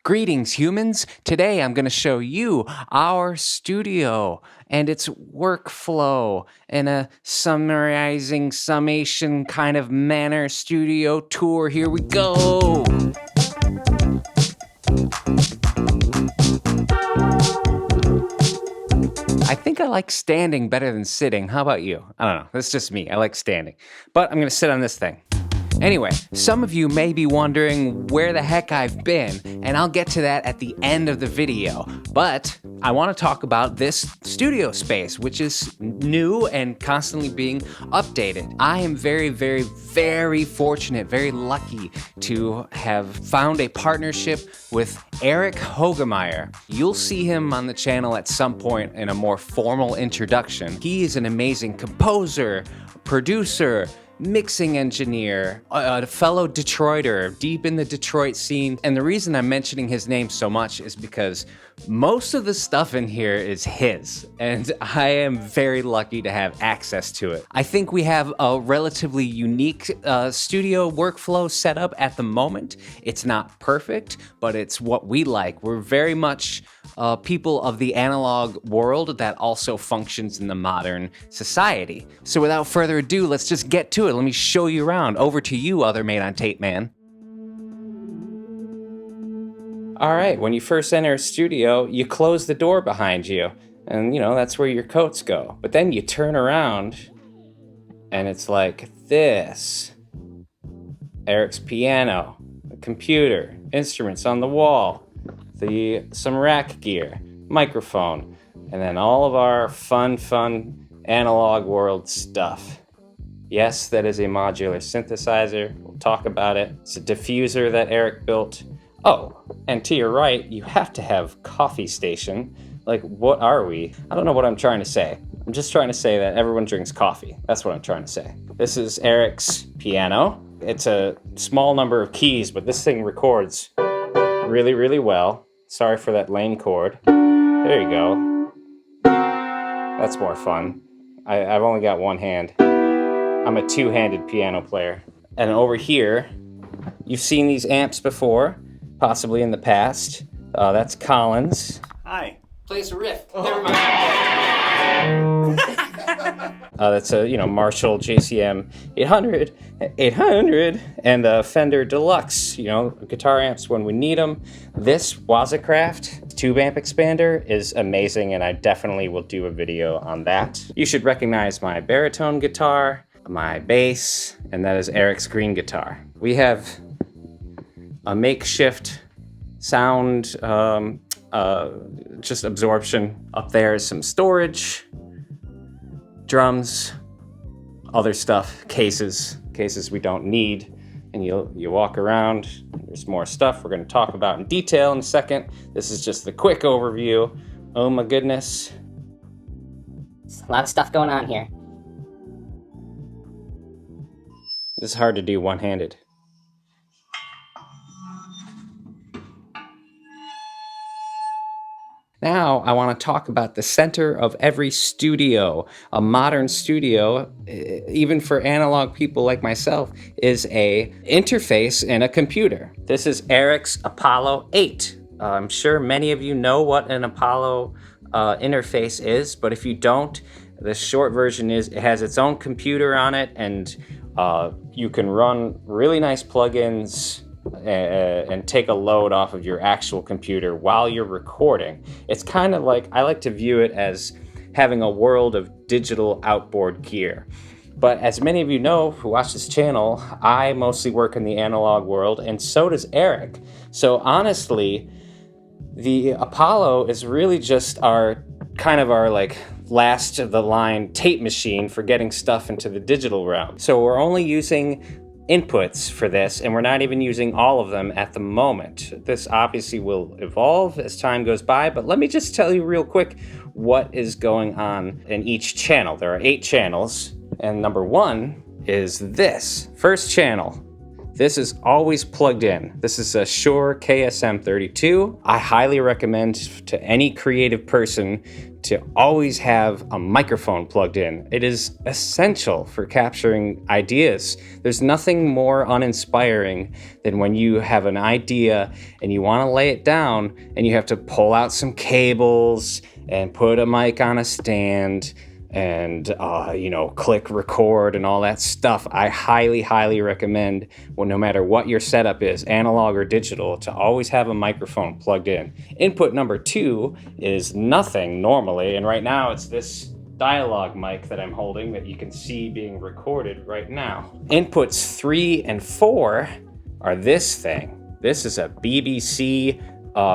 Greetings, humans. Today I'm going to show you our studio and its workflow in a summation kind of manner. Studio tour. Here we go. I think I like standing better than sitting. How about you? I don't know. That's just me. I like standing. But I'm going to sit on this thing. Anyway, some of you may be wondering where the heck I've been, and I'll get to that at the end of the video. But I want to talk about this studio space, which is new and constantly being updated. I am very, very, very fortunate, very lucky to have found a partnership with Eric Hogemeyer. You'll see him on the channel at some point in a more formal introduction. He is an amazing composer, producer, mixing engineer, a fellow Detroiter, deep in the Detroit scene. And the reason I'm mentioning his name so much is because most of the stuff in here is his, and I am very lucky to have access to it. I think we have a relatively unique studio workflow set up at the moment. It's not perfect, but it's what we like. We're very much people of the analog world that also functions in the modern society. So without further ado, let's just get to it. Let me show you around. Over to you, other Made on Tape man. All right, when you first enter a studio, you close the door behind you, and that's where your coats go. But then you turn around, and it's like this. Eric's piano, a computer, instruments on the wall, some rack gear, microphone, and then all of our fun analog world stuff. Yes, that is a modular synthesizer. We'll talk about it. It's a diffuser that Eric built. Oh, and to your right, you have to have coffee station. Like, what are we? I don't know what I'm trying to say. I'm just trying to say that everyone drinks coffee. That's what I'm trying to say. This is Eric's piano. It's a small number of keys, but this thing records really, really well. Sorry for that lame chord. There you go. That's more fun. I've only got one hand. I'm a two-handed piano player. And over here, you've seen these amps before, possibly in the past. That's Collins. Hi. Plays a riff. Never mind. That's a Marshall JCM 800, and the Fender Deluxe. Guitar amps when we need them. This Wazacraft tube amp expander is amazing, and I definitely will do a video on that. You should recognize my baritone guitar, my bass, and that is Eric's green guitar. We have a makeshift sound just absorption. Up there is some storage, drums, other stuff, cases we don't need. And you walk around, there's more stuff we're gonna talk about in detail in a second. This is just the quick overview. Oh my goodness. There's a lot of stuff going on here. This is hard to do one-handed. Now, I want to talk about the center of every studio. A modern studio, even for analog people like myself, is a interface in a computer. This is Eric's Apollo 8. I'm sure many of you know what an Apollo interface is, but if you don't, the short version is it has its own computer on it, and you can run really nice plugins and take a load off of your actual computer while you're recording. It's kind of like, I like to view it as having a world of digital outboard gear. But as many of you know who watch this channel, I mostly work in the analog world, and so does Eric. So honestly, the Apollo is really just our like last of the line tape machine for getting stuff into the digital realm. So we're only using inputs for this, and we're not even using all of them at the moment. This obviously will evolve as time goes by, but let me just tell you real quick what is going on in each channel. There are 8 channels, and number 1 is this. First channel, this is always plugged in. This is a Shure KSM32. I highly recommend to any creative person to always have a microphone plugged in. It is essential for capturing ideas. There's nothing more uninspiring than when you have an idea and you want to lay it down and you have to pull out some cables and put a mic on a stand and click record and all that stuff. I highly recommend, well, no matter what your setup is, analog or digital, to always have a microphone plugged in. Input number 2 is nothing normally, and right now it's this dialogue mic that I'm holding that you can see being recorded right now. Inputs 3 and 4 are this thing. This is a BBC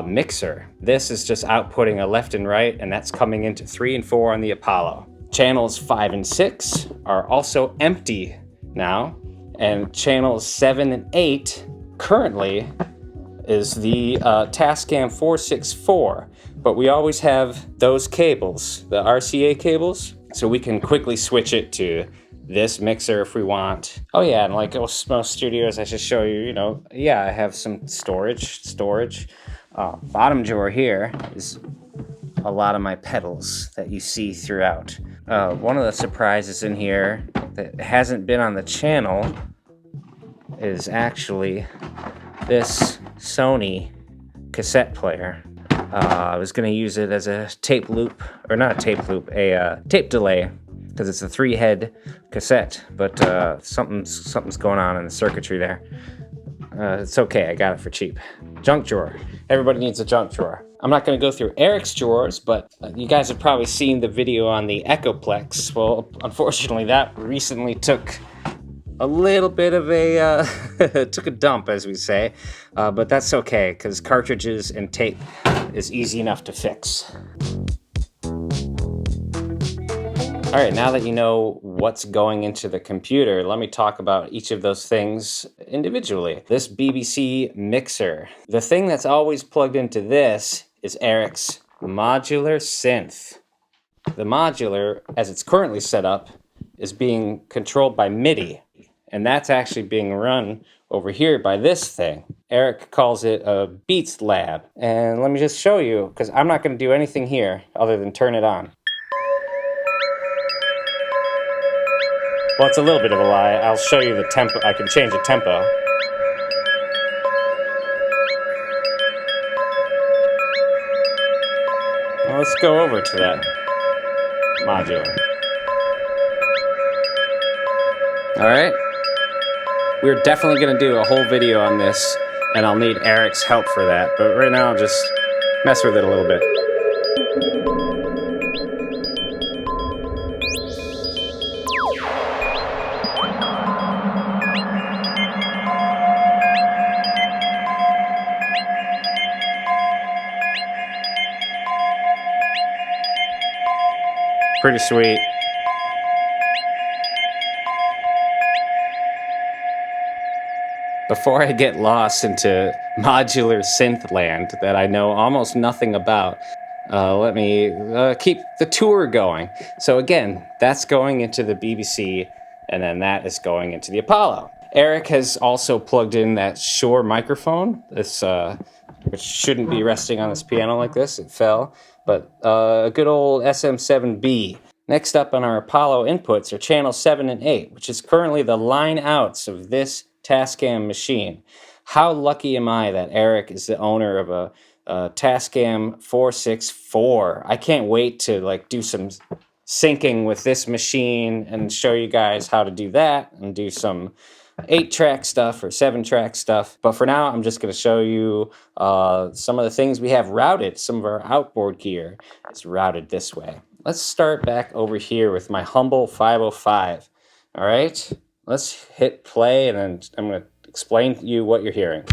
mixer. This is just outputting a left and right, and that's coming into 3 and 4 on the Apollo. Channels 5 and 6 are also empty now, and channels 7 and 8 currently is the Tascam 464, but we always have those cables, the RCA cables, so we can quickly switch it to this mixer if we want. Oh yeah, and like most studios, I should show you, I have some storage. Bottom drawer here is a lot of my pedals that you see throughout. One of the surprises in here that hasn't been on the channel is actually this Sony cassette player. I was going to use it as a tape loop, or not a tape loop, a tape delay, because it's a 3-head cassette, but something's going on in the circuitry there. It's okay, I got it for cheap. Junk drawer. Everybody needs a junk drawer. I'm not going to go through Eric's drawers, but you guys have probably seen the video on the Echoplex. Well, unfortunately, that recently took a little bit of a, took a dump, as we say. But that's okay, because cartridges and tape is easy enough to fix. All right, now that you know what's going into the computer, let me talk about each of those things individually. This BBC mixer. The thing that's always plugged into this is Eric's modular synth. The modular, as it's currently set up, is being controlled by MIDI, and that's actually being run over here by this thing. Eric calls it a Beats Lab. And let me just show you, because I'm not going to do anything here other than turn it on. Well, it's a little bit of a lie. I'll show you the tempo. I can change the tempo. Well, let's go over to that modular. All right. We're definitely going to do a whole video on this, and I'll need Eric's help for that. But right now, I'll just mess with it a little bit. Pretty sweet. Before I get lost into modular synth land that I know almost nothing about, let me keep the tour going. So again, that's going into the BBC, and then that is going into the Apollo. Eric has also plugged in that Shure microphone, this which shouldn't be resting on this piano like this. It fell. But a good old SM7B. Next up on our Apollo inputs are channel 7 and 8, which is currently the line outs of this Tascam machine. How lucky am I that Eric is the owner of a Tascam 464. I can't wait to do some syncing with this machine and show you guys how to do that and do some 8-track stuff or 7-track stuff. But for now, I'm just going to show you some of the things we have routed. Some of our outboard gear is routed this way. Let's start back over here with my humble 505. All right, let's hit play, and then I'm going to explain to you what you're hearing.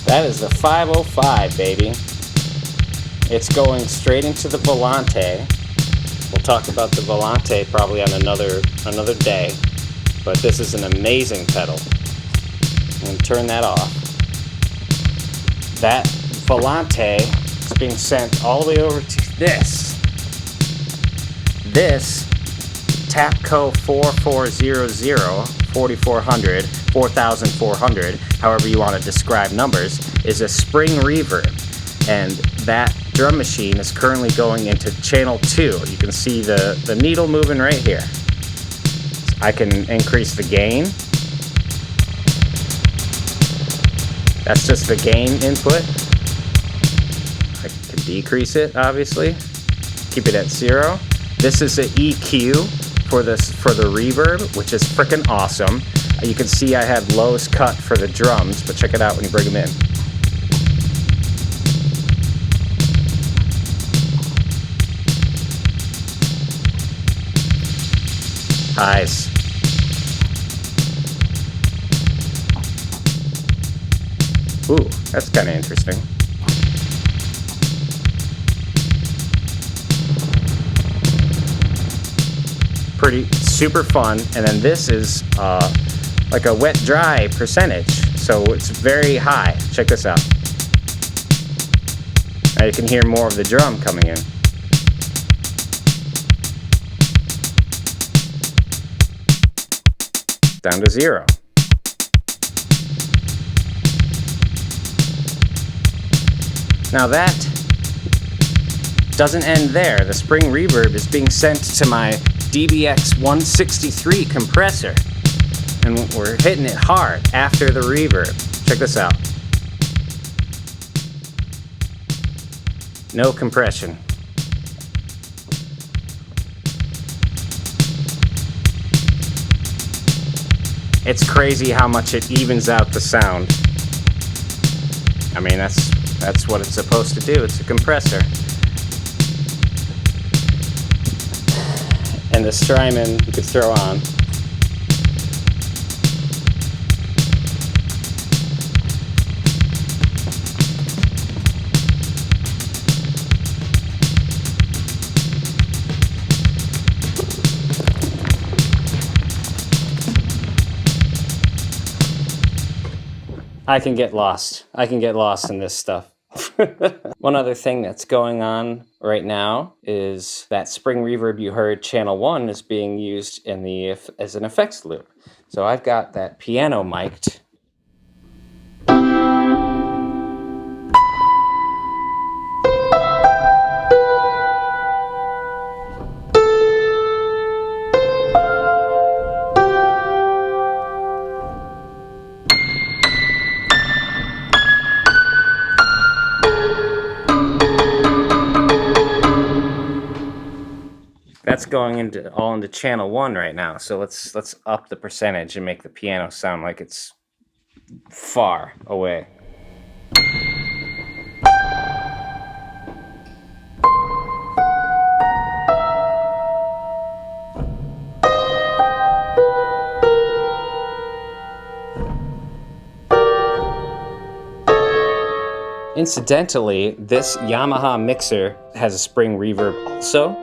That is the 505, baby. It's going straight into the Volante. We'll talk about the Volante probably on another day, but this is an amazing pedal. I'm going to turn that off. That Volante It's being sent all the way over to this Tapco 4400, 4400, 4400, however you want to describe numbers, is a spring reverb. And that drum machine is currently going into channel 2. You can see the needle moving right here. I can increase the gain. That's just the gain input. I can decrease it, obviously. Keep it at 0. This is the EQ for the reverb, which is freaking awesome. You can see I have lows cut for the drums, but check it out when you bring them in. Highs. Ooh, that's kind of interesting. Pretty super fun. And then this is like a wet dry percentage, so it's very high. Check this out. Now you can hear more of the drum coming in. Down to 0. Now that doesn't end there. The spring reverb is being sent to my DBX 163 compressor, and we're hitting it hard after the reverb. Check this out. No compression. It's crazy how much it evens out the sound. I mean, that's what it's supposed to do. It's a compressor. And the Strymon you could throw on. I can get lost. I can get lost in this stuff. One other thing that's going on right now is that spring reverb you heard, channel 1, is being used in as an effects loop. So I've got that piano mic'd. That's going all into channel 1 right now. So let's up the percentage and make the piano sound like it's far away. Incidentally, this Yamaha mixer has a spring reverb also,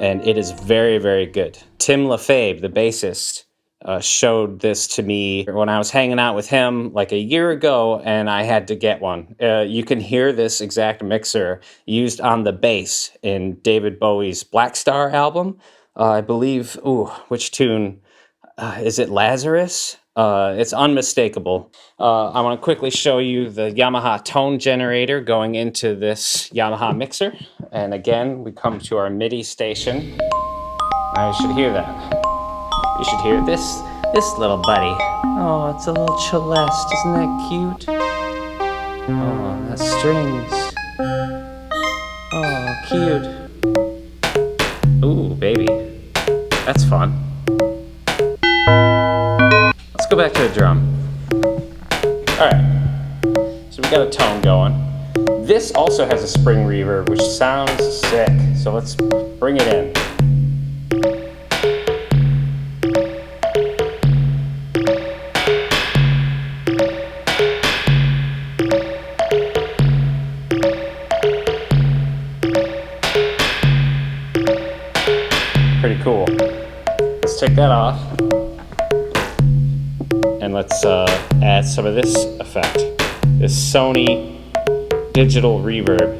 and it is very, very good. Tim LaFabe, the bassist, showed this to me when I was hanging out with him like a year ago, and I had to get one. You can hear this exact mixer used on the bass in David Bowie's Black Star album. I believe, which tune? Is it Lazarus? It's unmistakable. I want to quickly show you the Yamaha tone generator going into this Yamaha mixer. And again, we come to our MIDI station. Now you should hear that. You should hear this little buddy. Oh, it's a little celeste. Isn't that cute? Oh, that's strings. Oh, cute. Ooh, baby. That's fun. Let's go back to the drum. Alright, so we got a tone going. This also has a spring reverb, which sounds sick. So let's bring it in. Pretty cool. Let's take that off. And let's add some of this effect. This Sony digital reverb.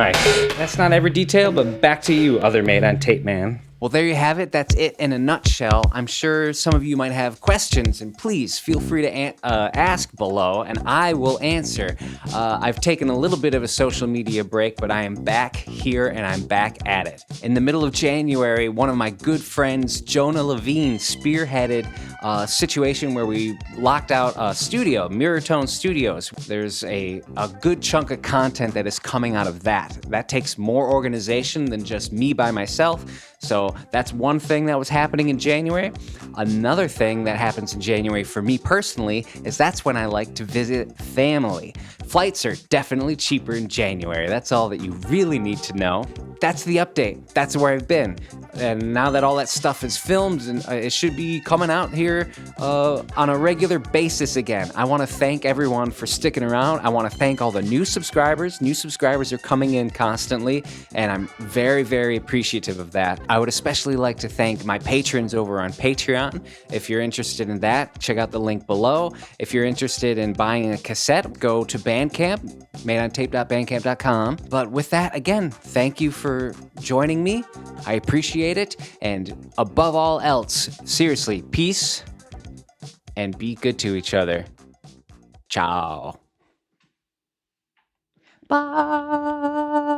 right, that's not every detail, but back to you, other mate on tape man. Well, there you have it. That's it in a nutshell. I'm sure some of you might have questions, and please feel free to ask below, and I will answer. I've taken a little bit of a social media break, but I am back here, and I'm back at it. In the middle of January, one of my good friends, Jonah Levine, spearheaded a situation where we locked out a studio, Mirror Tone Studios. There's a good chunk of content that is coming out of that. That takes more organization than just me by myself. So that's one thing that was happening in January. Another thing that happens in January for me personally is that's when I like to visit family. Flights are definitely cheaper in January. That's all that you really need to know. That's the update. That's where I've been. And now that all that stuff is filmed, and it should be coming out here on a regular basis again. I want to thank everyone for sticking around. I want to thank all the new subscribers. New subscribers are coming in constantly, and I'm very, very appreciative of that. I would especially like to thank my patrons over on Patreon. If you're interested in that, check out the link below. If you're interested in buying a cassette, go to Bandcamp, madeontape.bandcamp.com. But with that, again, thank you for joining me. I appreciate it. And above all else, seriously, peace and be good to each other. Ciao. Bye.